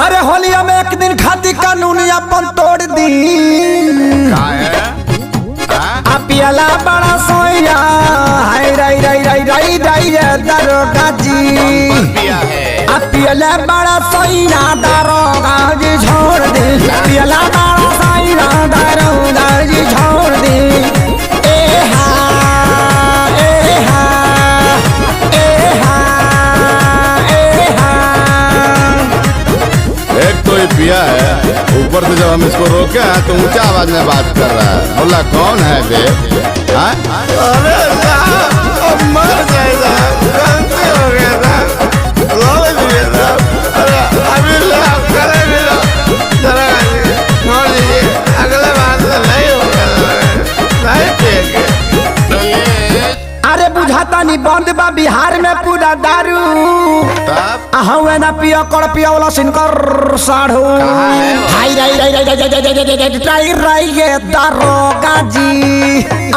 अरे होलिया में एक दिन खाती कानूनी अपन तोड़ दी पियला बड़ा सोया हाय राई राई राई राई राई दरोगा जी पियला बड़ा सोया दरोगा जी छोड़ दे पियला बड़ा सोया दरोगा जी छोड़ दे ए हा ए हा ए हा ए हा। एक तो ये पिया है, ऊपर से जब हम इसको रोके हैं तो ऊंचा आवाज में बात कर रहा है। बोला कौन है बे? अरे साहब मर गए साहब, गलती हो गया साहब, रो दिए साहब। अरे अभी साहब करे भी लो, जरा छोड़ दीजिए, अगले बार से नहीं होगा, नहीं पिएंगे। अरे बुझाता नहीं बंद बा बिहार में पूरा दारू हुए ना पिया कर पिया वाला सिनकर साढ़ू हाई राई राई राई राई राई राई ये दरोगा जी।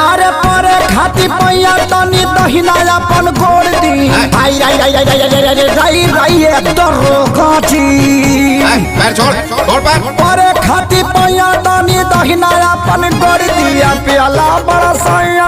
अरे परे खाती पैया तनी दहिना अपन गोड़ दी हाई राई राई राई राई राई राई ये दरोगा जी। परे खाती पैया तनी दहिना अपन गोड़ दी पियाला बड़ा सैया